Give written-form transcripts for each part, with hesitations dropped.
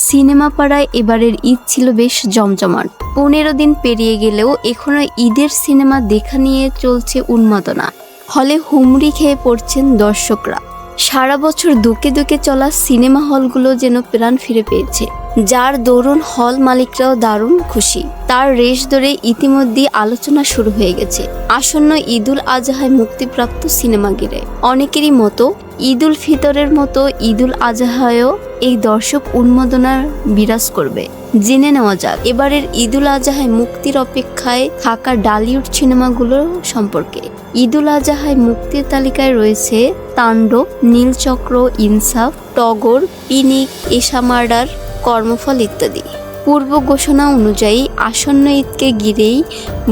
Cinema পাড়ায় এবারের ঈদ ছিল বেশ জমজমাট। 15 দিন পেরিয়ে গেলেও এখনো ঈদের সিনেমা দেখা নিয়ে চলছে উন্মাদনা। হলে হুমড়ি খেয়ে পড়ছেন দর্শকরা। সারা বছর দুকে দুকে চলা সিনেমা হলগুলো যেন প্রাণ ফিরে পেয়েছে, যার দরুন হল মালিকরাও দারুণ খুশি। তার রেশ ধরে ইতিমধ্যে আলোচনা শুরু হয়ে গেছে আসন্ন ঈদুল আজহায় মুক্তিপ্রাপ্ত সিনেমা ঘিরে। অনেকেরই মতো ঈদুল ফিতরের মতো ঈদুল আজহায়ও এই দর্শক উন্মাদনার বিরাজ করবে। জেনে নেওয়া যাক এবারের ঈদুল আজহায় মুক্তির অপেক্ষায় থাকা ডালিউড সিনেমাগুলো সম্পর্কে। ঈদুল আজহায় মুক্তির তালিকায় রয়েছে তাণ্ডব, নীলচক্র, ইনসাফ, টগর, পিনিক, এশা মার্ডার, কর্মফল ইত্যাদি। পূর্ব ঘোষণা অনুযায়ী আসন্ন ঈদকে ঘিরেই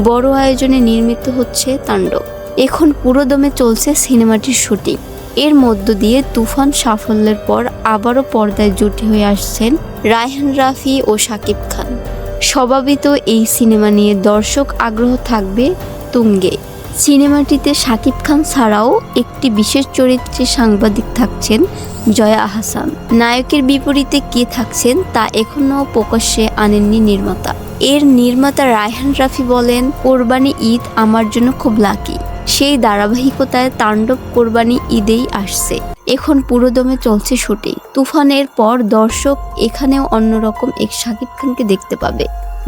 বড় আয়োজনে নির্মিত হচ্ছে তাণ্ডব। এখন পুরোদমে চলছে সিনেমাটির শুটিং। এর মধ্য দিয়ে তুফান সাফল্যের পর আবারও পর্দায় জুটি হয়ে আসছেন রায়হান রাফি ও শাকিব খান। স্বভাবিত এই সিনেমা নিয়ে দর্শক আগ্রহ থাকবে তুঙ্গে। সিনেমাটিতে শাকিব খান ছাড়াও একটি বিশেষ চরিত্রে সাংবাদিক থাকছেন জয়া আহসান। নায়কের বিপরীতে কে থাকছেন তা এখনও প্রকাশ্যে আনেননি নির্মাতা। এর নির্মাতা রায়হান রাফি বলেন, কোরবানি ঈদ আমার জন্য খুব লাকি। সেই ধারাবাহিকতায় তাণ্ডব কোরবানি ঈদেই আসছে। এখন পুরোদমে চলছে শুটিং। তুফানের পর দর্শক এখানেও অন্যরকম এক শাকিব খানকে দেখতে পাবে,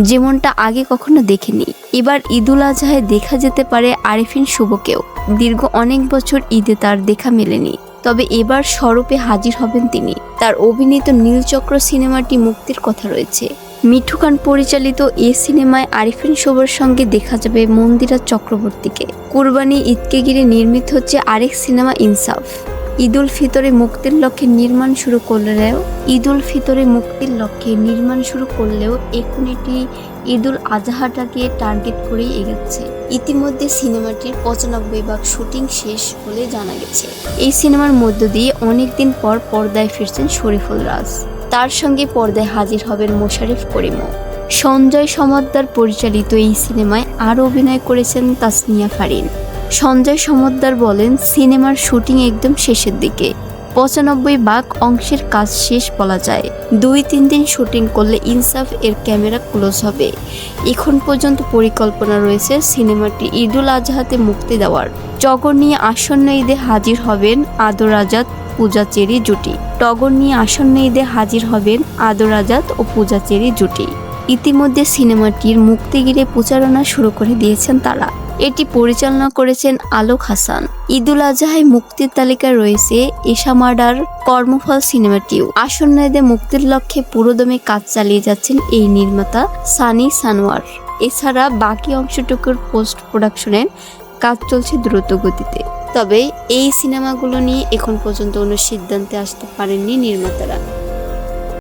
যেমনটা আগে কখনো দেখেনি। এবার ঈদুল আজহায় দেখা যেতে পারে আরিফিন শুভকেও। দীর্ঘ অনেক বছর ঈদে তার দেখা মেলেনি, তবে এবার স্বরূপে হাজির হবেন তিনি। তার অভিনীত নীলচক্র সিনেমাটি মুক্তির কথা রয়েছে। মিঠু খান পরিচালিত এই সিনেমায় আরিফিন শুভর সঙ্গে দেখা যাবে মন্দিরা চক্রবর্তীকে। কুরবানি ঈদকে ঘিরে নির্মিত হচ্ছে আরেক সিনেমা ইনসাফ। ঈদুল ফিতরে মুক্তির লক্ষ্যে নির্মাণ শুরু করলেও এখন এটি ঈদুল আজহাটাকে টার্গেট করেই এগোচ্ছে। ইতিমধ্যে সিনেমাটির 95 ভাগ শুটিং শেষ বলে জানা গেছে। এই সিনেমার মধ্য দিয়ে অনেকদিন পর পর্দায় ফিরছেন শরীফুল রাজ। তার সঙ্গে পর্দায় হাজির হবেন মোশাররফ করিমও। সঞ্জয় সমদ্দার পরিচালিত এই সিনেমায় আরও অভিনয় করেছেন তাসনিয়া ফারিন। সঞ্জয় সমদ্দার বলেন, সিনেমার শুটিং একদম শেষের দিকে। 95 ভাগ অংশের কাজ শেষ বলা যায়। 2-3 দিন শুটিং করলে ইনসাফ এর ক্যামেরা ক্লোজ হবে। এখন পর্যন্ত পরিকল্পনা রয়েছে সিনেমাটি ঈদুল আজহাতে মুক্তি দেওয়ার। টগর নিয়ে আসন্ন ঈদে হাজির হবেন আদর আজাদ, পূজা চেরি জুটি। ও পূজা চেরি জুটি। ইতিমধ্যে সিনেমাটির মুক্তি ঘিরে প্রচারণা শুরু করে দিয়েছেন তারা। এটি পরিচালনা করেছেন আলোক হাসান। ঈদুল আজহায় মুক্তির তালিকায় রয়েছে এশা মার্ডার, কর্মফল সিনেমাটিও। আসন্ন ঈদে মুক্তির লক্ষ্যে পুরোদমে কাজ চালিয়ে যাচ্ছেন এই নির্মাতা সানি সানোয়ার। এছাড়া বাকি অংশটুকুর পোস্ট প্রোডাকশনের কাজ চলছে দ্রুত গতিতে। তবে এই সিনেমাগুলো নিয়ে এখন পর্যন্ত কোনো সিদ্ধান্তে আসতে পারেননি নির্মাতারা।